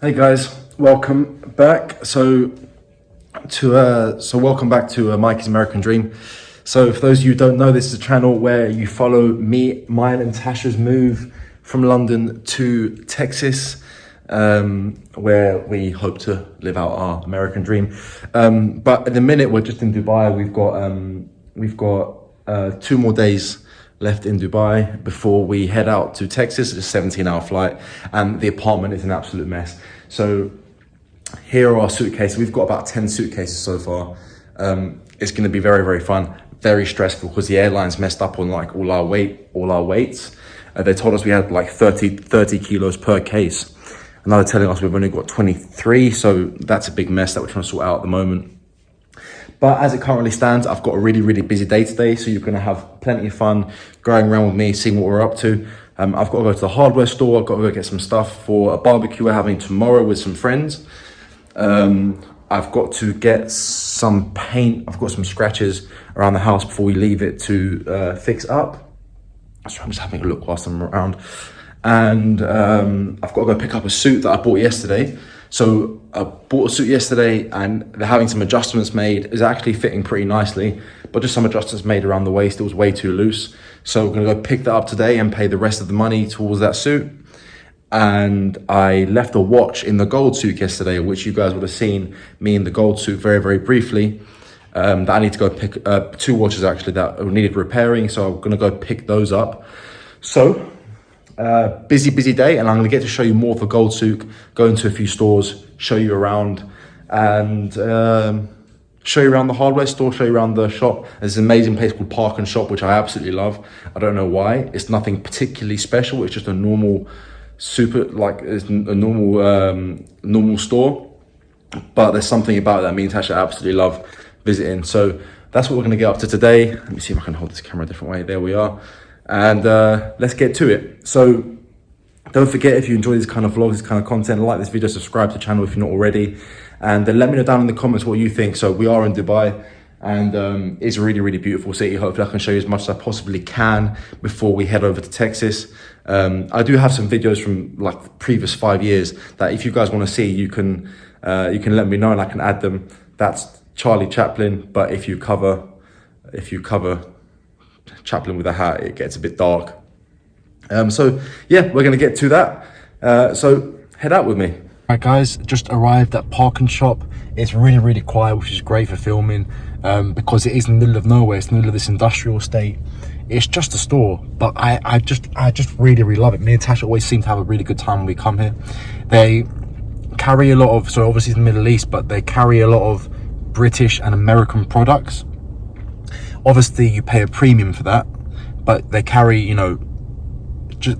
Hey guys, welcome back. Welcome back to Mikey's American Dream. So for those of you who don't know, this is a channel where you follow me, mine and Tasha's move from London to Texas, where we hope to live out our American dream. But at the minute we're just in Dubai. We've got 2 more days left in Dubai before we head out to Texas. It's a 17-hour flight, and the apartment is an absolute mess. So here are our suitcases. We've got about 10 suitcases so far. It's going to be very, very fun, very stressful because the airlines messed up on like all our weights. They told us we had like 30 kilos per case. And now they're telling us we've only got 23. So that's a big mess that we're trying to sort out at the moment. But as it currently stands, I've got a really, really busy day today. So you're going to have plenty of fun going around with me, seeing what we're up to. I've got to go to the hardware store. I've got to go get some stuff for a barbecue we're having tomorrow with some friends. I've got to get some paint. I've got some scratches around the house before we leave it to fix up. So I'm just having a look whilst I'm around. And I've got to go pick up a suit that I bought yesterday. So I bought a suit yesterday and they're having some adjustments made. It's actually fitting pretty nicely, but just some adjustments made around the waist. It was way too loose. So we're gonna go pick that up today and pay the rest of the money towards that suit. And I left a watch in the gold suit yesterday, which you guys would have seen me in the gold suit very, very briefly. That I need to go pick 2 watches actually that needed repairing. So I'm gonna go pick those up. So busy day, and I'm going to get to show you more of the gold souk, go into a few stores, show you around, and show you around the hardware store, show you around the shop. There's an amazing place called Park and Shop, which I absolutely love. I don't know why. It's nothing particularly special. It's just a normal it's a normal store, but there's something about it that me and Tasha absolutely love visiting. So that's what we're going to get up to today. Let me see if I can hold this camera a different way. There we are. And let's get to it. So don't forget, if you enjoy these kind of vlogs, this kind of content, like this video, subscribe to the channel if you're not already, and then let me know down in the comments what you think. So we are in Dubai, and it's a really, really beautiful city. Hopefully I can show you as much as I possibly can before we head over to Texas. I do have some videos from like the previous 5 years that if you guys want to see, you can let me know and I can add them. That's Charlie Chaplin, but if you cover Chaplin with a hat, it gets a bit dark. So yeah, we're gonna get to that. So head out with me. All right guys, just arrived at Park and Shop. It's really, really quiet, which is great for filming, because it is in the middle of nowhere. It's in the middle of this industrial estate. It's just a store, but I just really, really love it. Me and Tasha always seem to have a really good time when we come here. They carry a lot of, so obviously it's the Middle East, but they carry a lot of British and American products. Obviously you pay a premium for that, but they carry, you know,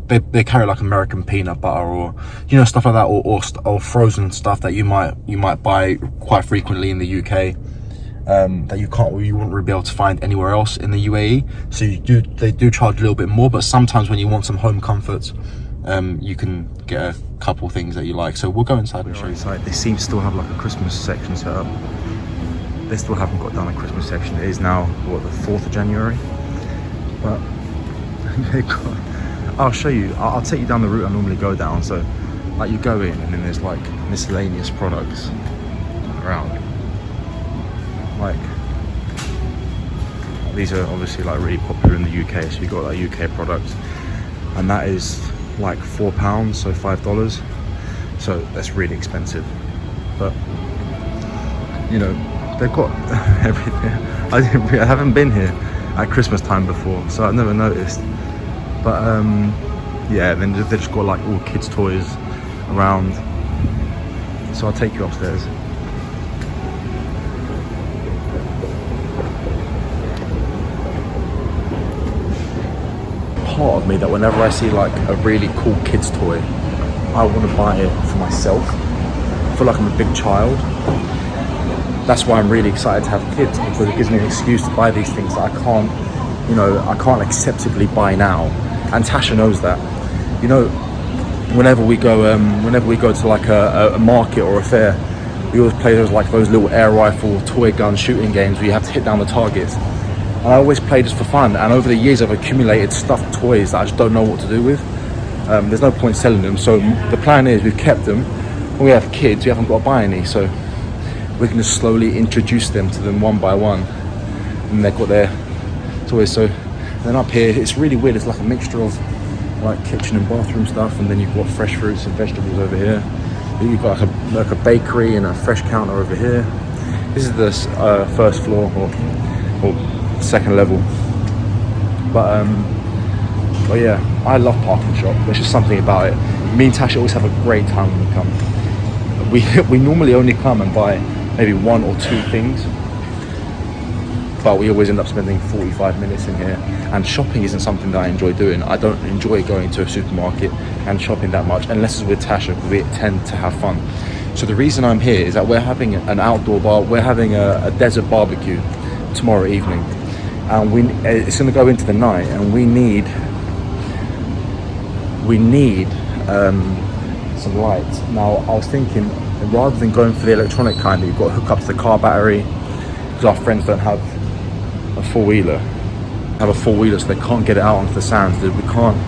they carry like American peanut butter or, you know, stuff like that, or frozen stuff that you might buy quite frequently in the UK, that you wouldn't really be able to find anywhere else in the UAE. So they do charge a little bit more, but sometimes when you want some home comforts, you can get a couple things that you like. So we'll go inside and show you. Inside, they seem to still have like a Christmas section set up. They still haven't got down a Christmas section. It is now, what, the 4th of January? But they got, I'll show you. I'll take you down the route I normally go down. So like you go in and then there's like miscellaneous products around. Like these are obviously like really popular in the UK. So you got like UK products, and that is like £4, so $5. So that's really expensive. But you know, they've got everything. I haven't been here at Christmas time before, so I've never noticed. But yeah, then they've just got like all kids' toys around. So I'll take you upstairs. Part of me that whenever I see like a really cool kids' toy, I want to buy it for myself. I feel like I'm a big child. That's why I'm really excited to have kids, because it gives me an excuse to buy these things that I can't acceptably buy now. And Tasha knows that. You know, whenever we go to like a market or a fair, we always play those little air rifle toy gun shooting games where you have to hit down the targets. And I always play this for fun. And over the years, I've accumulated stuffed toys that I just don't know what to do with. There's no point selling them. So the plan is we've kept them. when we have kids, we haven't got to buy any, so we can just slowly introduce them to them one by one, and they've got their toys. So then up here, it's really weird. It's like a mixture of like kitchen and bathroom stuff, and then you've got fresh fruits and vegetables over here. You've got like a bakery and a fresh counter over here. This is the first floor or second level. But yeah, I love Park & Shop. There's just something about it. Me and Tasha always have a great time when we come. We normally only come and buy maybe 1 or 2 things, but we always end up spending 45 minutes in here. And shopping isn't something that I enjoy doing. I don't enjoy going to a supermarket and shopping that much, unless it's with Tasha, because we tend to have fun. So the reason I'm here is that we're having an outdoor bar. We're having a desert barbecue tomorrow evening, and it's going to go into the night, and we need some lights. Now I was thinking, rather than going for the electronic kind that you've got to hook up to the car battery, because our friends don't have a four-wheeler, so they can't get it out onto the sands. We can't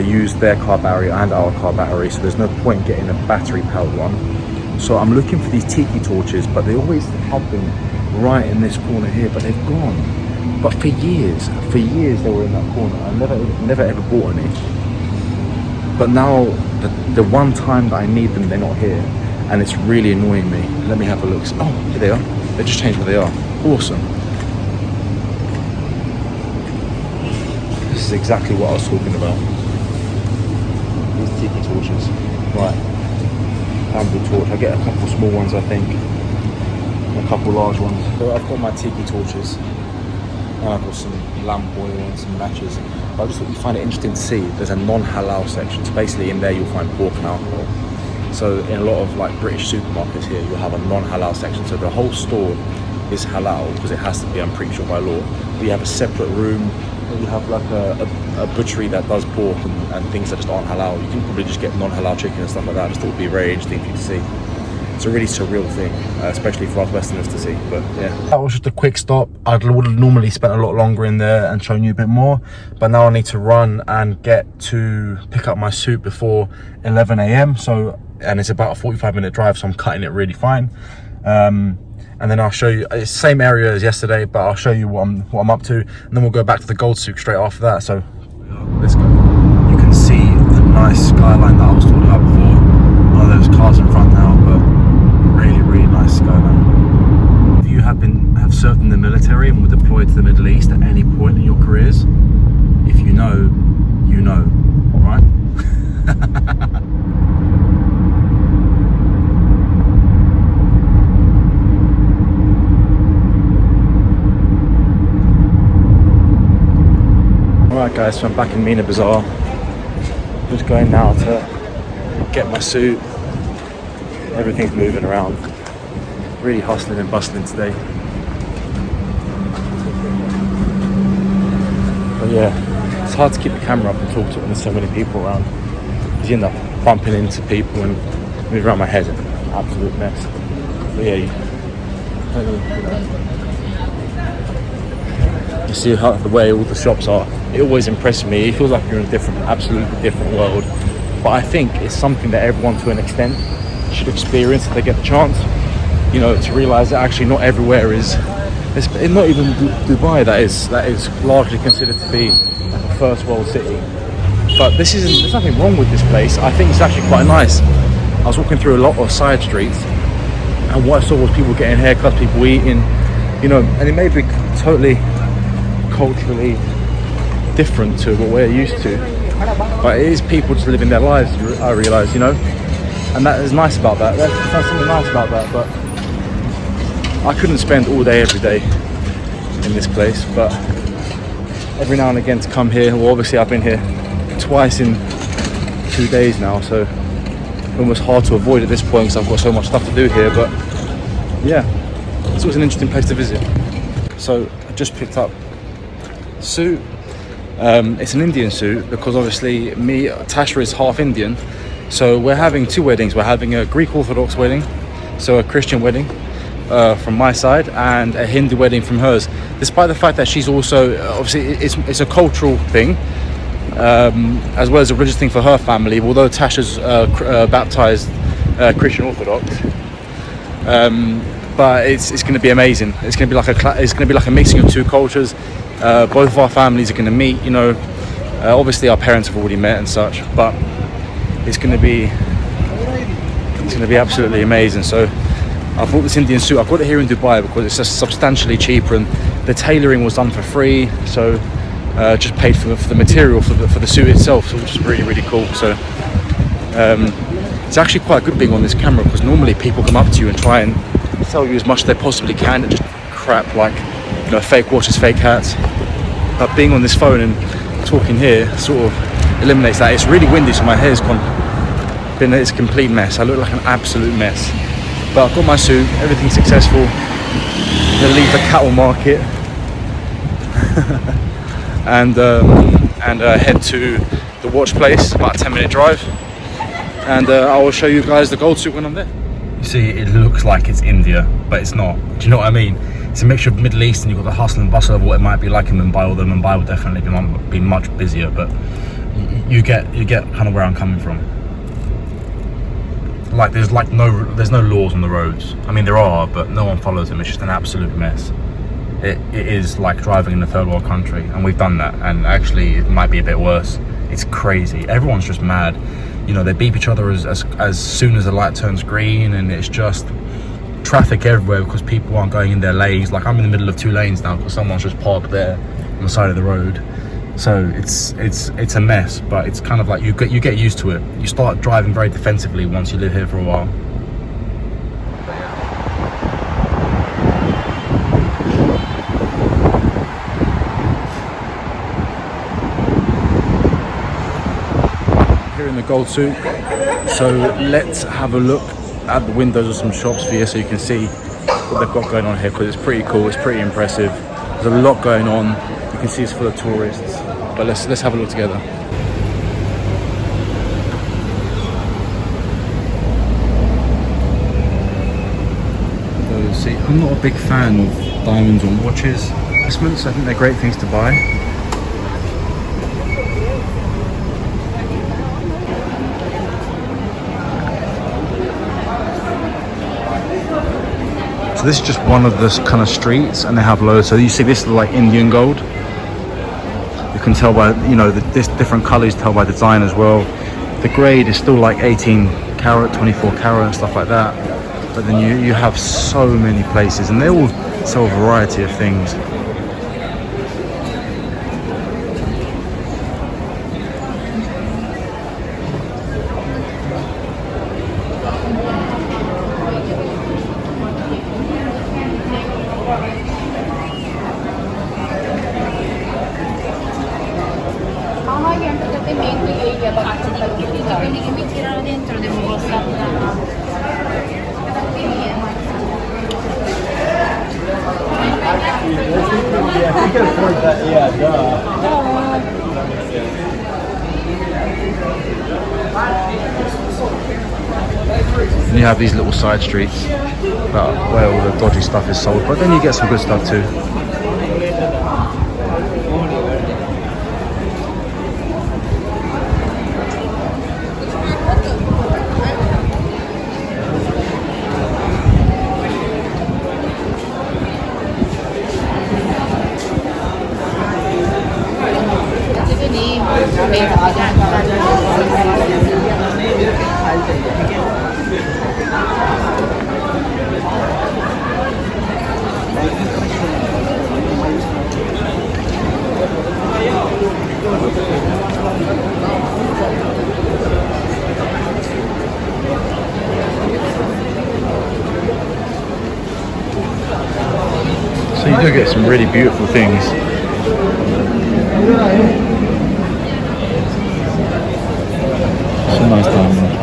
use their car battery and our car battery, so there's no point getting a battery powered one. So I'm looking for these tiki torches, but they always have them right in this corner here, but they've gone. But for years they were in that corner. I never ever bought any. But now the one time that I need them, they're not here, and it's really annoying me. Let me have a look. Oh, here they are. They just changed where they are. Awesome. This is exactly what I was talking about. These tiki torches. Right. Bamboo torch. I get a couple small ones, I think. And a couple large ones. So I've got my tiki torches. And I've got some lamp oil and some matches. But I just thought you'd find it interesting to see. There's a non-halal section. So basically in there you'll find pork and alcohol. So in a lot of like British supermarkets here, you'll have a non-halal section. So the whole store is halal, because it has to be, I'm pretty sure, by law. But you have a separate room. You have like a butchery that does pork and things that just aren't halal. You can probably just get non-halal chicken and stuff like that. I just thought it would be very interesting for you to see. It's a really surreal thing, especially for us Westerners to see. But yeah, that was just a quick stop. I would have normally spent a lot longer in there and shown you a bit more, but now I need to run and get to pick up my suit before 11 a.m. So, and it's about a 45-minute drive, so I'm cutting it really fine. And then I'll show you, it's the same area as yesterday, but I'll show you what I'm up to, and then we'll go back to the gold souk straight after that. So let's go. You can see the nice skyline that I was talking about before. Oh, there's cars in front now, but really nice skyline. If you have served in the military and were deployed to the Middle East at any point in your careers, if you know, you know, right? Alright guys, so I'm back in Meena Bazar. Just going now to get my suit. Everything's moving around. Really hustling and bustling today. But yeah, it's hard to keep the camera up and talk to it when there's so many people around, because you end up bumping into people and moving around my head. An absolute mess. But yeah, you see how the way all the shops are. It always impresses me. It feels like you're in a absolutely different world. But I think it's something that everyone, to an extent, should experience if they get the chance. You know, to realise that actually not everywhere is. It's not even Dubai that is largely considered to be like a first world city. But there's nothing wrong with this place. I think it's actually quite nice. I was walking through a lot of side streets, and what I saw was people getting haircuts, people eating, you know, and it may be totally culturally different to what we're used to, but it is people just living their lives, I realise, you know, and that is nice about that. There's something nice about that, but I couldn't spend all day every day in this place, but every now and again to come here, well obviously I've been here twice in 2 days now, so it's almost hard to avoid at this point because I've got so much stuff to do here. But yeah, it's always an interesting place to visit. So I just picked up suit. It's an Indian suit because obviously Tasha is half Indian, so we're having 2 weddings. We're having a Greek Orthodox wedding, so a Christian wedding from my side, and a Hindu wedding from hers, despite the fact that she's also obviously it's a cultural thing as well as a religious thing for her family, although Tasha's baptized Christian Orthodox. But it's going to be amazing. It's going to be like a mixing of two cultures. Both of our families are going to meet. You know, obviously our parents have already met and such, but it's going to be absolutely amazing. So I bought this Indian suit. I got it here in Dubai because it's just substantially cheaper, and the tailoring was done for free. So just paid for the material for the suit itself, so which is really cool. So it's actually quite good being on this camera, because normally people come up to you and try and sell you as much as they possibly can, and just crap like, you know, fake watches, fake hats. But being on this phone and talking here sort of eliminates that. It's really windy, so my hair's it's a complete mess. I look like an absolute mess. But I've got my suit, everything's successful. I'm gonna leave the cattle market and head to the watch place, about a 10-minute drive, and I will show you guys the gold suit when I'm there. You see, it looks like it's India, but it's not. Do you know what I mean? It's a mixture of Middle East, and you've got the hustle and bustle of what it might be like in Mumbai, although Mumbai will definitely be much busier, but you get kind of where I'm coming from. Like there's no laws on the roads. I mean, there are, but no one follows them. It's just an absolute mess. It is like driving in a third world country, and we've done that, and actually it might be a bit worse. It's crazy. Everyone's just mad. You know, they beep each other as soon as the light turns green, and it's just traffic everywhere because people aren't going in their lanes. Like, I'm in the middle of 2 lanes now because someone's just parked there on the side of the road. So it's a mess, but it's kind of like you get used to it. You start driving very defensively once you live here for a while. Here in the gold souk, so let's have a look at the windows of some shops for you so you can see what they've got going on here, because it's pretty cool, it's pretty impressive. There's a lot going on. You can see it's full of tourists, but let's have a look together. So, see, I'm not a big fan of diamonds on watches. I think they're great things to buy. So this is just one of the kind of streets, and they have loads. So you see, this is like Indian gold. You can tell by, you know, this different colors, tell by design as well. The grade is still like 18 carat, 24 carat and stuff like that. But then you have so many places, and they all sell a variety of things. And you have these little side streets where all the dodgy stuff is sold, but then you get some good stuff too. So you do get some really beautiful things. It's a nice diamond.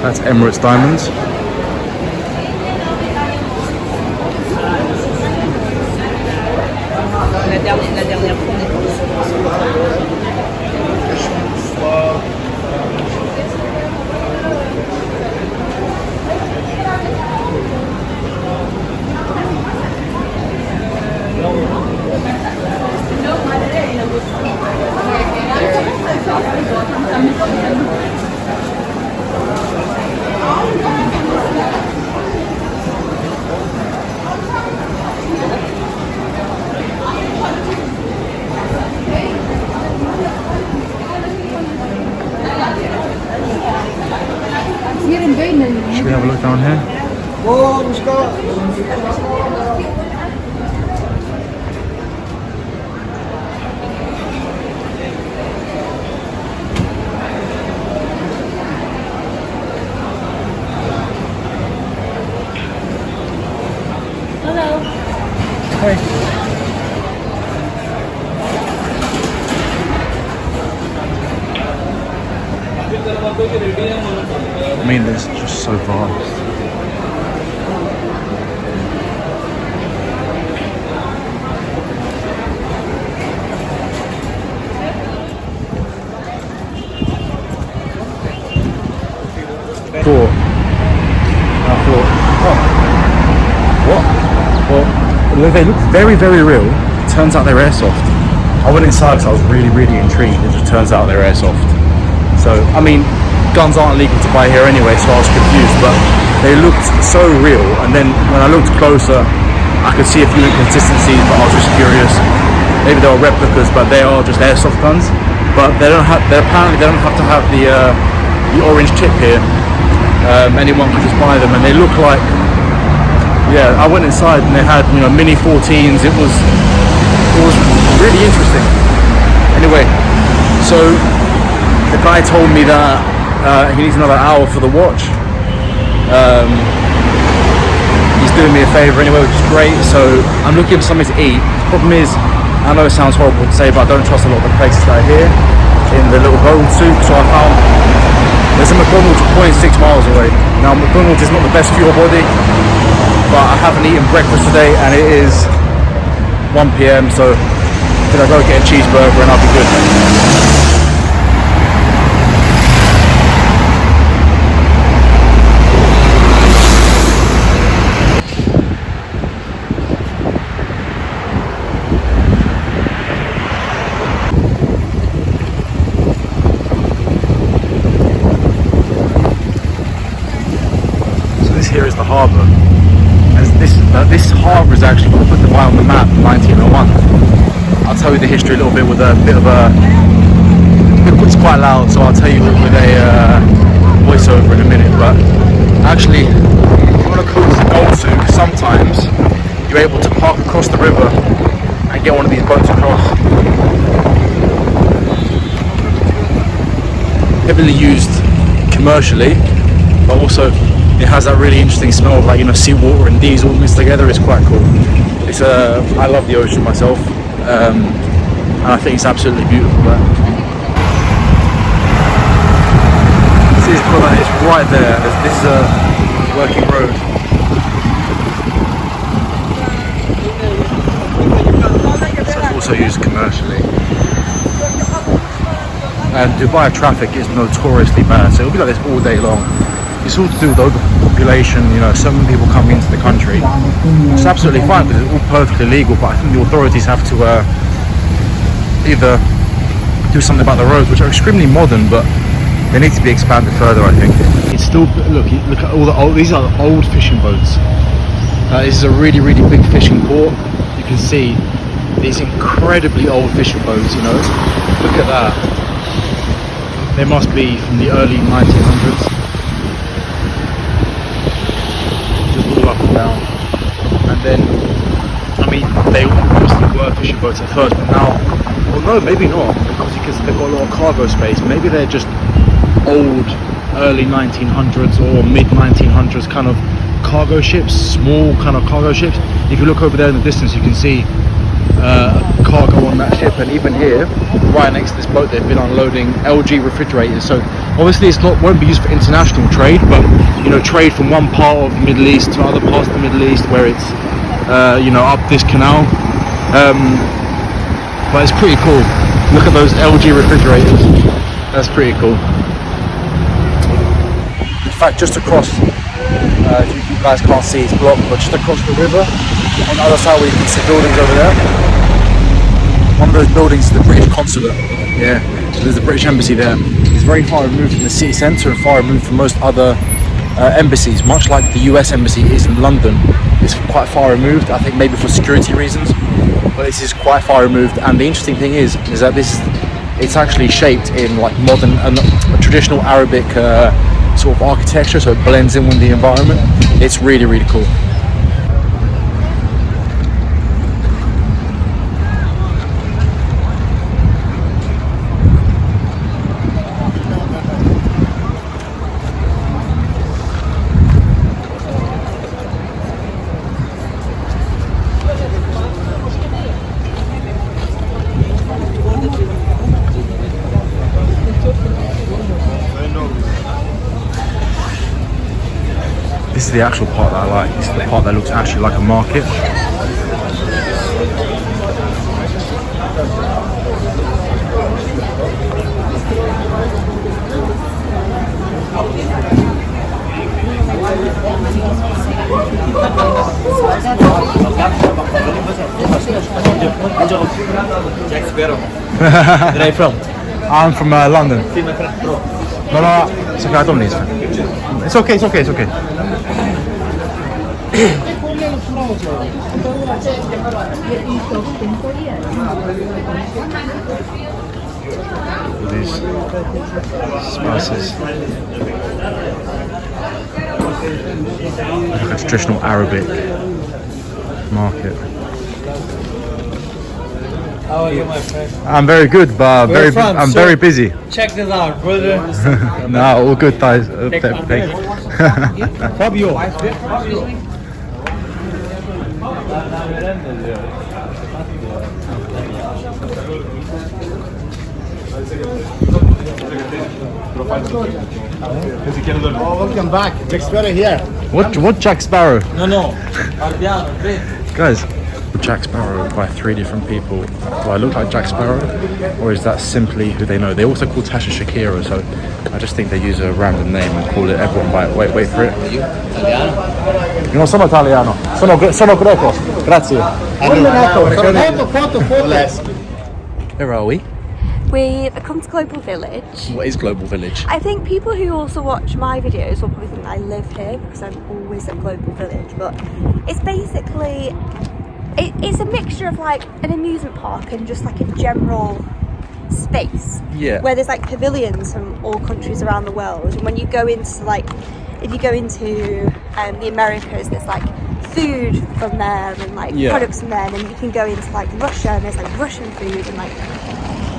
That's Emirates diamonds. Should we have a look down here? Hey. I mean, it's just so vast. I thought, oh, what? Well, they look very, very real. Turns out they're airsoft. I went inside because I was really, really intrigued. It just turns out they're airsoft. So, I mean, guns aren't legal to buy here anyway, so I was confused, but they looked so real. And then when I looked closer, I could see a few inconsistencies, but I was just curious. Maybe they were replicas, but they are just airsoft guns. But they don't have. Apparently they don't have to have the orange tip here. Anyone can just buy them, and they look like. Yeah, I went inside and they had mini 14s. It was really interesting. Anyway, so the guy told me that he needs another hour for the watch. He's doing me a favour anyway, which is great. So I'm looking for something to eat. The problem is, I know it sounds horrible to say, but I don't trust a lot of the places that are here in the little golden souk. So I found there's a McDonald's 0.6 miles away. Now McDonald's is not the best for your body, but I haven't eaten breakfast today and it is 1 p.m. so I think I'll go get a cheeseburger and I'll be good. Here is the harbour. This harbour is actually what put Dubai on the map in 1901. I'll tell you the history a little bit with a bit of a. It's quite loud, so I'll tell you with a voiceover in a minute. But actually, if you want to cruise the Gold Souk, sometimes you're able to park across the river and get one of these boats across. Heavily used commercially, but also it has that really interesting smell of seawater and diesel mixed together. It's quite cool. It's I love the ocean myself, and I think it's absolutely beautiful there. This is it's right there. This is a working road. So it's also used commercially. And Dubai traffic is notoriously bad, so it'll be like this all day long. It's all to do with overpopulation, so many people coming into the country. It's absolutely fine because it's all perfectly legal, but I think the authorities have to either do something about the roads, which are extremely modern, but they need to be expanded further, I think. It's still, look at all the old, these are the old fishing boats. This is a really, really big fishing port. You can see these incredibly old fishing boats, Look at that. They must be from the early 1900s. Up and down, and then they obviously were fishing boats at first, but now, well, no, maybe not, because they've got a lot of cargo space. Maybe they're just old early 1900s or mid 1900s kind of cargo ships, small kind of cargo ships. If you look over there in the distance, you can see cargo on that ship, and even here right next to this boat they've been unloading LG refrigerators. So obviously won't be used for international trade, but trade from one part of the Middle East to other parts of the Middle East where it's up this canal. But it's pretty cool. Look at those LG refrigerators. That's pretty cool. In fact, just across, you guys can't see it's blocked, but just across the river on the other side where you can see buildings over there, one of those buildings is the British consulate. Yeah, so there's the British embassy there. It's very far removed from the city centre and far removed from most other embassies, much like the US embassy is in London. It's quite far removed, I think maybe for security reasons, but this is quite far removed. And the interesting thing is that it's actually shaped in like modern, traditional Arabic sort of architecture, so it blends in with the environment. It's really, really cool. This is the actual part that I like. This is the part that looks actually like a market. Where are you from? I'm from London. No, no, it's okay, I don't need it. It's okay, it's okay, it's okay. These spices. Like a traditional Arabic market. How are you, my friend? I'm very good, but Where from? I'm So- very busy. Check this out, brother. No, all good, guys. Thank Fabio. Welcome back. Jack Sparrow here. What Jack Sparrow? No. Arbiano, please. Guys, Jack Sparrow by 3 different people. Do I look like Jack Sparrow? Or is that simply who they know? They also call Tasha Shakira, so I just think they use a random name and call it everyone by it. Wait for it. Non sono italiano, sono greco. Grazie. Photo. Where are we? We've come to Global Village. What is Global Village? I think people who also watch my videos will probably think I live here because I'm always at Global Village, but it's basically, it's a mixture of like an amusement park and just like a general space. Yeah. Where there's like pavilions from all countries around the world, and when you go into like, if you go into the Americas, there's like food from there and like products from there, and then you can go into like Russia and there's like Russian food and like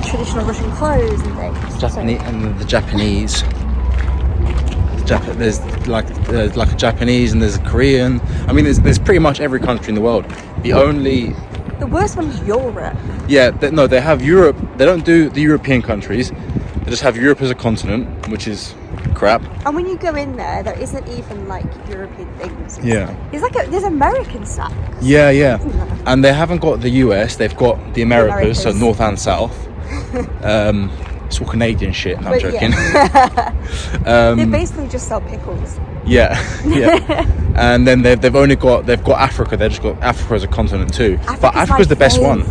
traditional Russian clothes and things. Japanese and the Japanese. There's like a Japanese and there's a Korean. I mean, there's pretty much every country in the world. The worst one is Europe. Yeah, no, they have Europe. They don't do the European countries. They just have Europe as a continent, which is crap. And when you go in there, there isn't even like European things. Yeah. There's American snacks. Yeah. And they haven't got the US. They've got the Americas, so North and South. It's all Canadian shit. No, I'm joking. Yeah. They basically just sell pickles. Yeah. And then they've got Africa. They've just got Africa as a continent too. But Africa's the best one.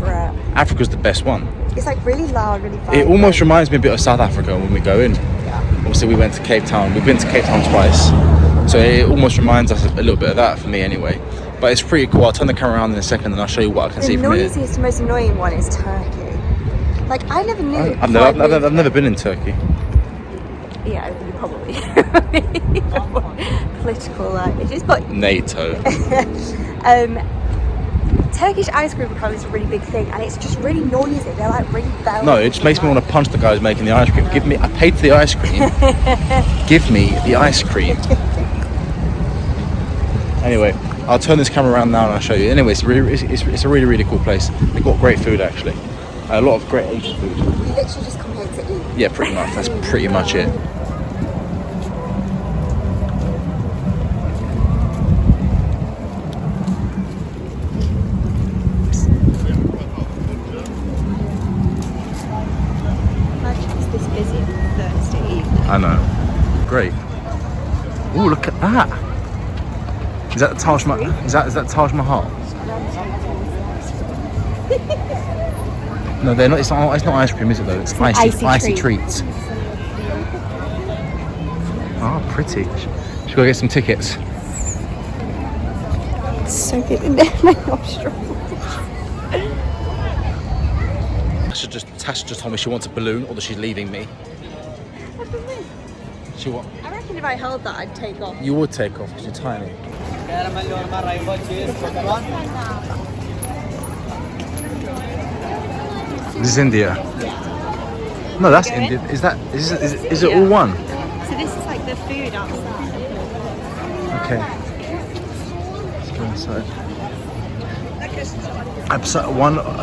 Africa's the best one. It's like really loud, really vibrant. It almost reminds me a bit of South Africa when we go in. Yeah. Obviously, we went to Cape Town. We've been to Cape Town twice, so it almost reminds us a little bit of that for me, anyway. But it's pretty cool. I'll turn the camera around in a second, and I'll show you what I can see from here. The noisiest, most annoying one is Turkey. Like I never knew. I've never been in Turkey. Yeah, you probably political issues, but NATO. Turkish ice cream apparently is a really big thing, and it's just really noisy. They're like ring bells. No, it just makes me want to punch the guy who's making the ice cream. I paid for the ice cream. Give me the ice cream. Anyway, I'll turn this camera around now and I'll show you. Anyway, it's a really, really cool place. They've got great food actually. A lot of great Asian food. You literally just come here to eat. Yeah, pretty much. That's pretty much it. Imagine it's this busy on a Thursday evening. I know. Great. Ooh, look at that. Is that the Taj Mahal? Is that Taj Mahal? No, they're not. It's not ice cream, is it? Though it's icy treats. Oh, pretty. Should we go get some tickets? It's so good in there, my nostrils. Tasha just told me she wants a balloon, or that she's leaving me. She what? I reckon if I held that, I'd take off. You would take off because you're tiny. This is India. No, that's India. Is it all one? So this is like the food outside. Okay. Let's go inside.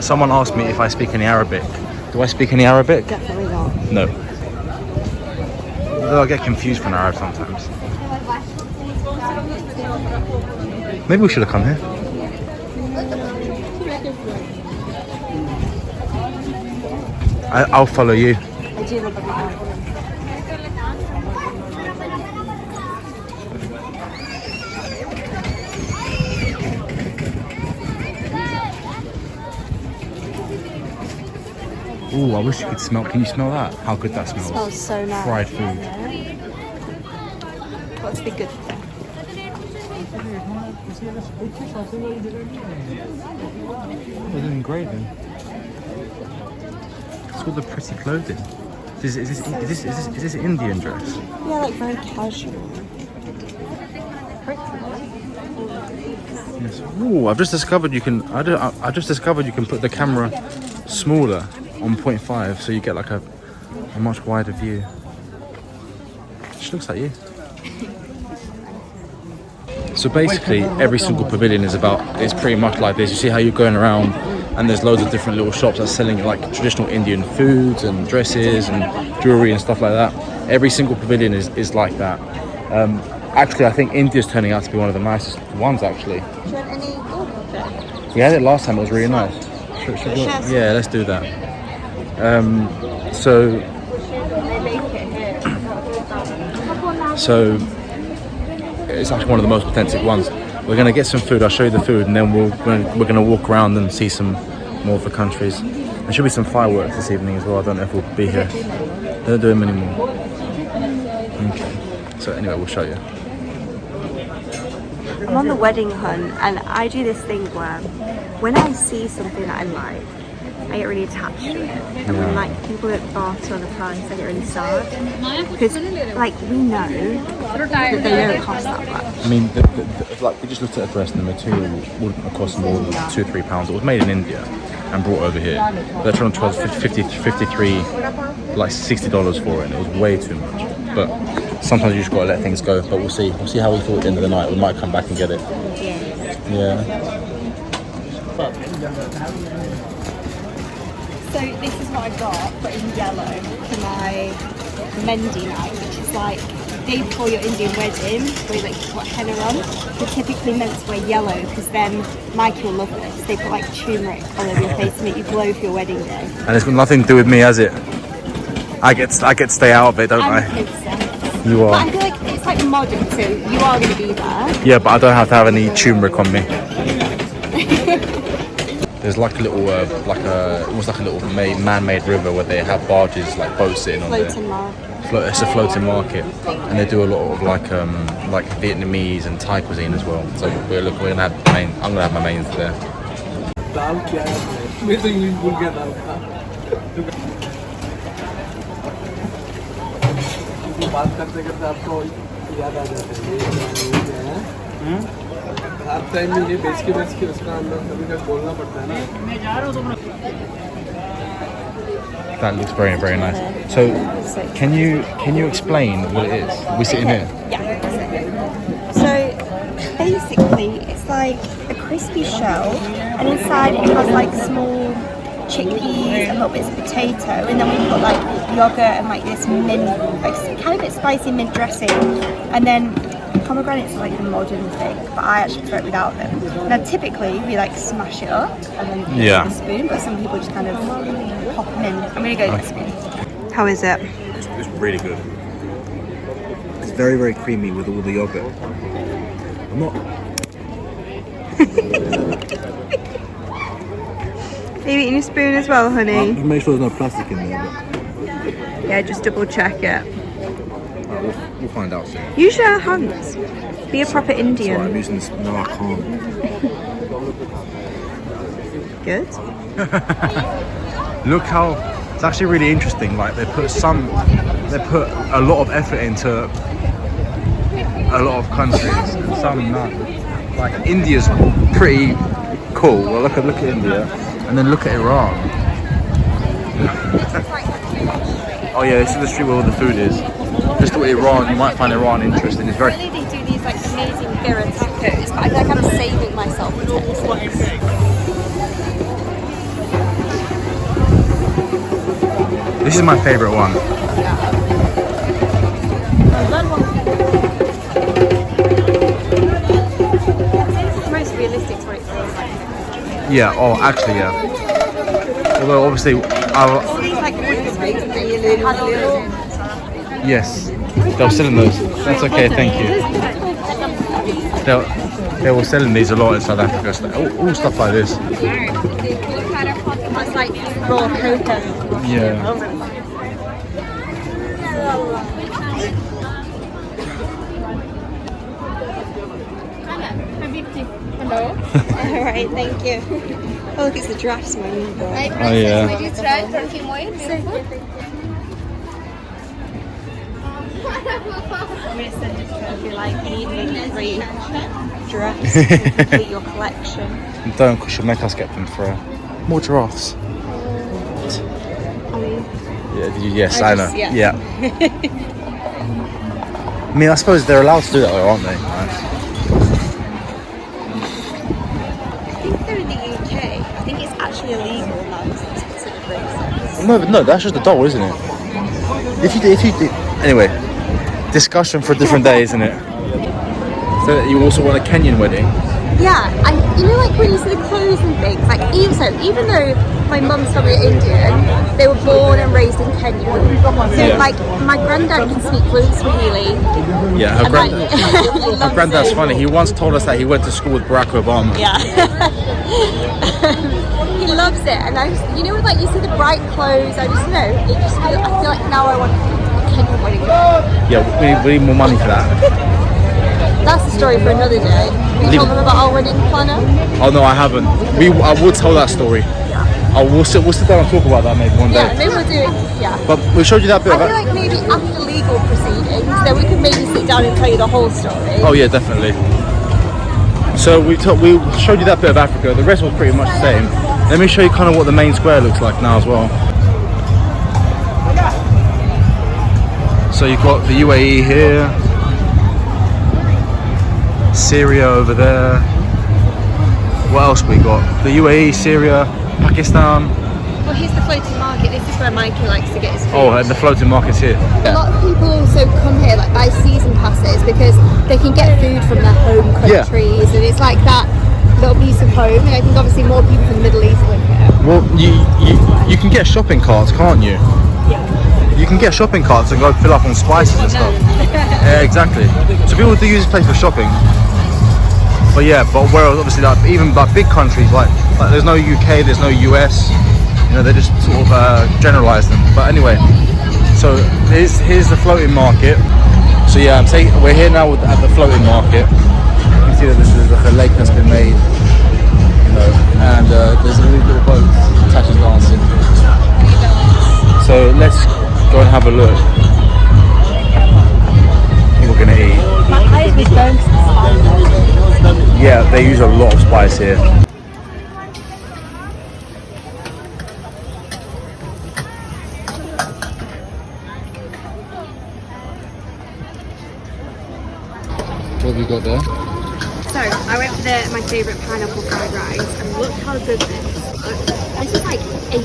Someone asked me if I speak any Arabic. Do I speak any Arabic? Definitely not. No. Though I get confused from Arab sometimes. Maybe we should have come here. I'll follow you. I do love it. Ooh, I wish you could smell. Can you smell that? How good that smells. It smells so nice. Fried food. What's the good thing? There's an engraving. It's all the pretty clothing. Is this Indian dress? Yeah, like very casual. Yes. Ooh, I've just discovered you can. I just discovered you can put the camera smaller on 0.5, so you get like a much wider view. She looks like you. So basically, every single pavilion is pretty much like this. You see how you're going around, and there's loads of different little shops that's selling like traditional Indian foods and dresses and jewelry and stuff like that. Every single pavilion is like that. Actually, I think India's turning out to be one of the nicest ones. Actually, Do you want any gold? we had it last time. It was really nice. Yeah, let's do that. So it's actually one of the most authentic ones. We're gonna get some food. I'll show you the food, and then we're gonna walk around and see some more of the countries. There should be some fireworks this evening as well. I don't know if we'll be here. They don't do them anymore. Okay. So anyway, we'll show you. I'm on the wedding hunt, and I do this thing where when I see something that I like, I get really attached to it. And when like people get barter on the price, I get really sad. Because like we know that they don't cost that much. I mean, like we just looked at a dress and the material wouldn't have cost more than £2 or £3. It was made in India and brought over here. They're trying to charge 53, like $60 for it, and it was way too much. But sometimes you just gotta let things go. But we'll see. We'll see how we feel at the end of the night. We might come back and get it. Yeah. So this is what I got, but in yellow for my Mendi night, which is like the day before your Indian wedding, where you like put henna on. You're typically meant to wear yellow because then Mikey will love this. They put like turmeric all over your face to make you glow for your wedding day. And it's got nothing to do with me, has it? I get to stay out of it, don't I? You are. But I feel like it's like modern, so you are going to be there. Yeah, but I don't have to have any turmeric on me. There's like a little, almost like a little man-made river where they have barges, like boats sitting on there. Floating market. It's a floating market, and they do a lot of like Vietnamese and Thai cuisine as well. So I'm gonna have my mains there. दाल क्या है? मैं तो English भूल गया दाल का। बात करते करते आपको याद आ जाता है। हर टाइम में ये बेच के उसका अंदर कभी कभी बोलना पड़ता है ना। That looks very, very nice. So, can you explain what it is? We're sitting here. Yeah. So basically, it's like a crispy shell, and inside it has like small chickpeas, a little bit of potato, and then we put like yogurt and like this mint, like kind of bit spicy mint dressing, and then pomegranates are like the modern thing, but I actually prefer it without them. Now typically we like smash it up and then use a spoon, but some people just kind of pop them in. I'm gonna go with a spoon. How is it? It's really good. It's very, very creamy with all the yogurt. I'm not. Are you eating a spoon as well, honey? Just make sure there's no plastic in there. Yeah, just double check it. We'll find out soon. Use your hands. Be a proper Indian. Sorry, I'm using this. No, I can't. Good. Look how it's actually really interesting. Like they put a lot of effort into a lot of countries, some not. Like India's pretty cool. Well, look at India, and then look at Iran. Oh yeah, this is the street where all the food is. Just to Iran, you might find Iran interesting. It's very. Really, they do these like amazing birra tacos, but I feel like I'm saving myself for Texas. This is my favorite one. It's the most realistic to what it feels like. Yeah. Oh, actually, yeah. Although obviously, These like yes, they were selling those. That's okay. Thank you. They were selling these a lot in South Africa. So all stuff like this. It's like raw cocoa. Yeah. Alright, thank you. Oh, look, it's the draftsman. Oh yeah. Would you try turkey moy? Beautiful. I'm going to send it to her if you like. You need maybe 3 giraffes to complete your collection. Don't, because she'll make us get them for more giraffes. Yes, I know. Yeah. I mean, I suppose they're allowed to do that, though, aren't they? I think they're in the UK. I think it's actually illegal now because it's considered racist. No, that's just a doll, isn't it? If you do, anyway, discussion for a different day, isn't it? So you also want a Kenyan wedding? Yeah, and you know, like when you see the clothes and things, like even though my mum's family are Indian, they were born and raised in Kenya. So like my granddad can speak fluent Swahili. Yeah, her granddad's funny. He once told us that he went to school with Barack Obama. Yeah. He loves it, and I just, you know, like you see the bright clothes, I just know I feel like now I want a Kenyan wedding. Yeah, we need more money for that. That's a story for another day. We told them about our wedding planner. Oh no, I haven't. I will tell that story. Yeah. We'll sit down and talk about that maybe one day. Yeah, maybe we'll do it. Yeah. But we showed you that bit. I feel like maybe after legal proceedings, then we could maybe sit down and tell you the whole story. Oh yeah, definitely. So we showed you that bit of Africa. The rest was pretty much the same. Let me show you kind of what the main square looks like now as well. So you've got the UAE here. Syria over there. What else we got? The UAE, Syria, Pakistan. Well, here's the floating market. This is where Mikey likes to get his food. Oh, and the floating market's here. A lot of people also come here like buy season passes because they can get food from their home countries, and it's like that little piece of home. And I think obviously more people from the Middle East live here. Well, you can get shopping carts, can't you? Yeah. You can get shopping carts and go fill up on spices and stuff. Yeah, exactly. So people do use this place for shopping. But yeah, whereas obviously like even like big countries like there's no UK, there's no US, you know, they just sort of generalize them. But anyway, so here's the floating market. So yeah, we're here now at the floating market. You can see that there's like a lake that's been made, you know, and there's a little boat, Tasha's dancing. So let's go and have a look. I think we're gonna eat. My eyes was burnt. Yeah, they use a lot of spice here. What have you got there? So I went for my favourite pineapple fried rice, and look how good this is. This is like $8.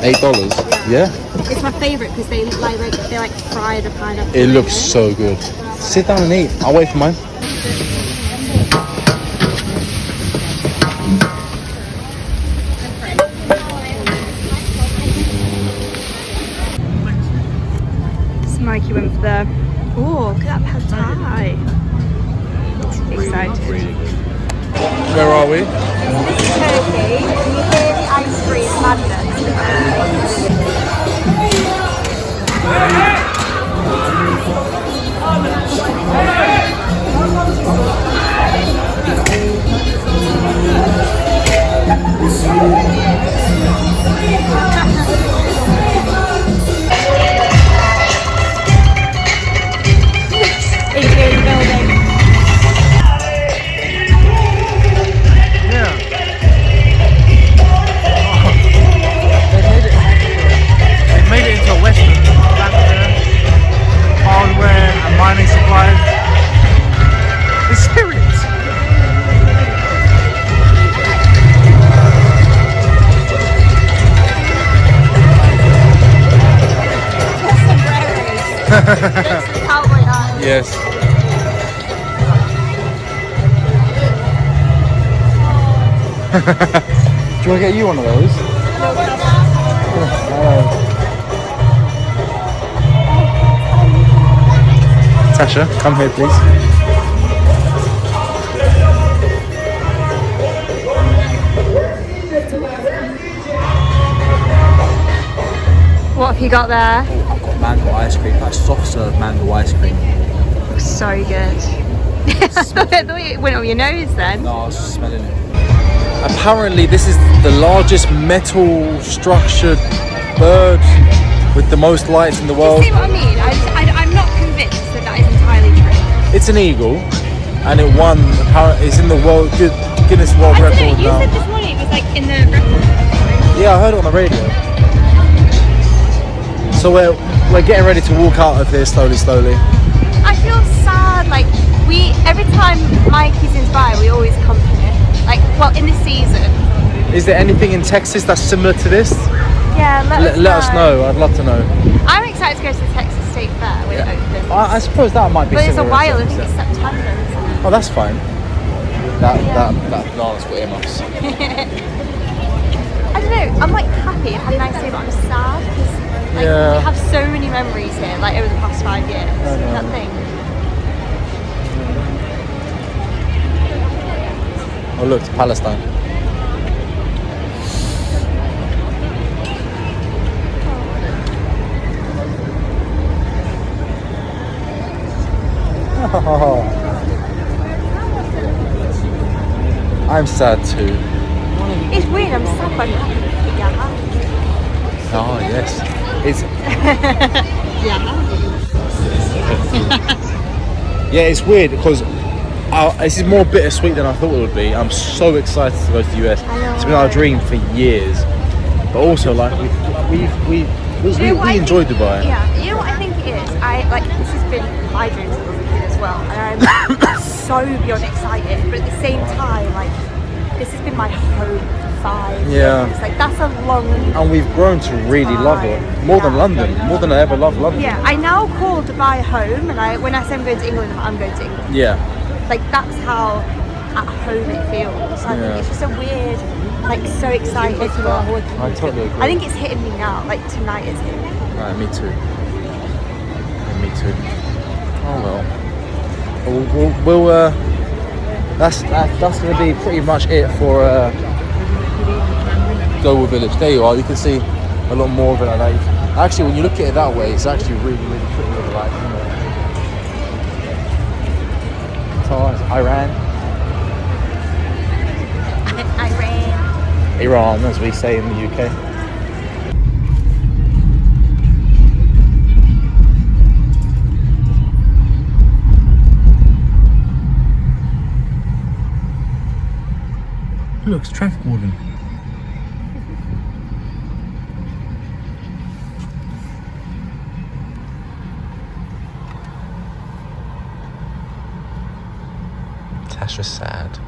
$8? Yeah. It's my favourite because they like fry the pineapple. It looks so good. Sit down and eat. I'll wait for mine. So Mikey went for the. Oh, look at that pad thai. Excited. Where are we? This is Turkey, and you hear the ice cream madness. Thank you. Next to the cowboy hat. Yes. Do you want to get you one of those? Tasha, come here, please. What have you got there? I've got mango ice cream, like soft serve mango ice cream. Looks so good. I thought it went on your nose then. No, I was just smelling it. Apparently, this is the largest metal structured bird with the most lights in the world. See what I mean? I'm not convinced that is entirely true. It's an eagle, and it won. Apparently, it's in the Guinness World I Record don't know, you now. said this morning it was like in the record. Yeah, I heard it on the radio. So we're getting ready to walk out of here slowly. I feel sad, like every time Mikey's in Dubai, we always come here. Like, well, in the season. Is there anything in Texas that's similar to this? Yeah, Let us know. I'd love to know. I'm excited to go to the Texas State Fair when it opens. I suppose that might be. But it's a similar in while. I Texas, think it's September. Isn't it? Oh, that's fine. That banana's got earmuffs. I don't know. I'm like happy and had a nice day, but I'm sad because we have so many memories here, like over the past 5 years. That thing. Oh look, it's Palestine. Oh. I'm sad too. It's weird. I'm sad, but I'm happy. Yeah. Oh yes, it's yeah. It's weird because this is more bittersweet than I thought it would be. I'm so excited to go to the US. It's been our dream for years, but also like we enjoy Dubai. Yeah, you know what I think it is? This has been my dream since I was a kid as well, and I'm so beyond excited. But at the same time, like this has been my home for 5 years. Like that's a long. And we've grown to really love it more than London, more than I ever loved London. Yeah, I now call Dubai home, and when I say I'm going to England, I'm going to England. Yeah. Like that's how at home it feels. I think it's just a weird, like so excited. I totally agree. I think it's hitting me now. Like tonight it's hitting me. Me too. Me too. Oh well. That's going to be pretty much it for Global Village. There you are. You can see a lot more of it like that. Actually, when you look at it that way, it's actually really, really pretty. Like, you know. So it's Iran, as we say in the UK. Look, it's traffic warden. Tasha's sad.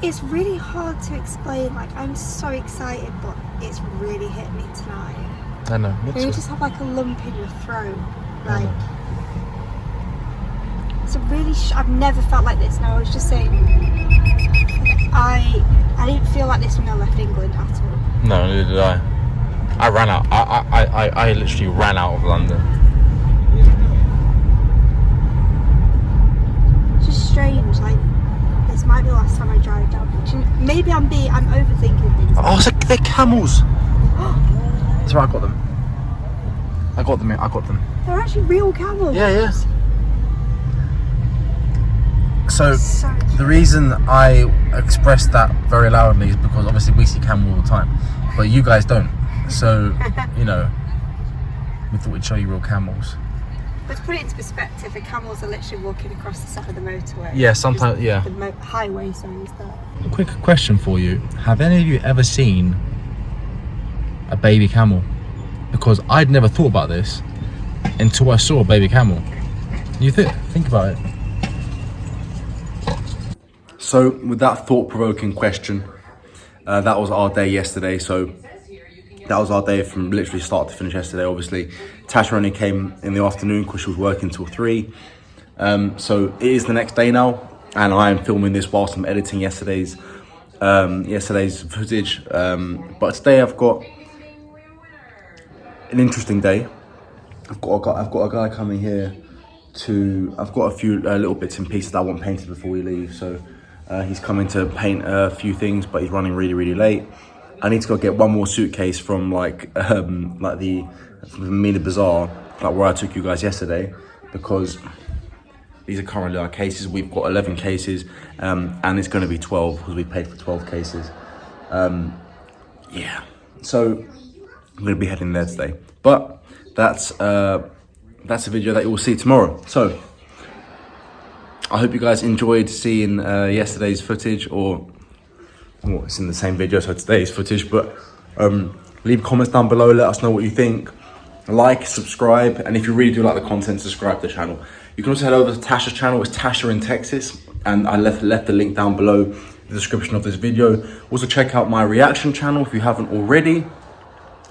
It's really hard to explain. Like I'm so excited, but it's really hit me tonight. I know. You just have like a lump in your throat. Like it's a really. I've never felt like this. Now I was just saying. I didn't feel like this when I left England at all. No, neither did I. I ran out. I literally ran out of London. It's just strange. Like this might be the last time I drive down. Maybe I'm overthinking things. Oh, they're camels. That's right. I got them. I got them. They're actually real camels. Yeah. So the reason I expressed that very loudly is because obviously we see camel all the time, but you guys don't. So, you know, we thought we'd show you real camels. But to put it into perspective, the camels are literally walking across the side of the motorway. Yeah, sometimes, yeah. The highway, sorry, is that. A quick question for you. Have any of you ever seen a baby camel? Because I'd never thought about this until I saw a baby camel. You think about it. So with that thought-provoking question, that was our day yesterday. So that was our day from literally start to finish yesterday. Obviously, Tasha only came in the afternoon because she was working till 3. So it is the next day now, and I am filming this whilst I'm editing yesterday's footage. But today I've got an interesting day. I've got a guy coming here I've got a few little bits and pieces that I want painted before we leave. So he's coming to paint a few things, but he's running really late. I need to go get one more suitcase from from Meena Bazar, like where I took you guys yesterday, because these are currently our cases. We've got 11 cases, and it's going to be 12 because we paid for 12 cases. Yeah, so I'm going to be heading there today. But that's a video that you will see tomorrow. So I hope you guys enjoyed seeing yesterday's footage, or well, it's in the same video, so today's footage. But leave comments down below, let us know what you think. Like, subscribe, and if you really do like the content, subscribe to the channel. You can also head over to Tasha's channel. It's Tasha in Texas, and I left the link down below in the description of this video. Also check out my reaction channel if you haven't already,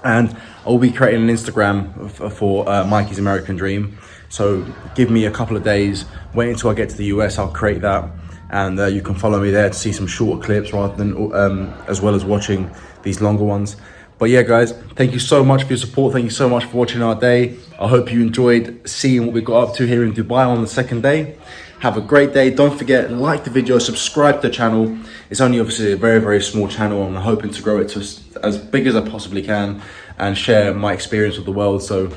and I'll be creating an Instagram for Mikey's American Dream. So give me a couple of days, wait until I get to the US, I'll create that, and you can follow me there to see some shorter clips rather than as well as watching these longer ones. But yeah, guys, thank you so much for your support. Thank you so much for watching our day. I hope you enjoyed seeing what we got up to here in Dubai on the second day. Have a great day. Don't forget, like the video, subscribe to the channel. It's only obviously a very small channel, and I'm hoping to grow it to as big as I possibly can and share my experience with the world. So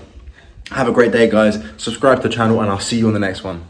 have a great day, guys. Subscribe to the channel, and I'll see you on the next one.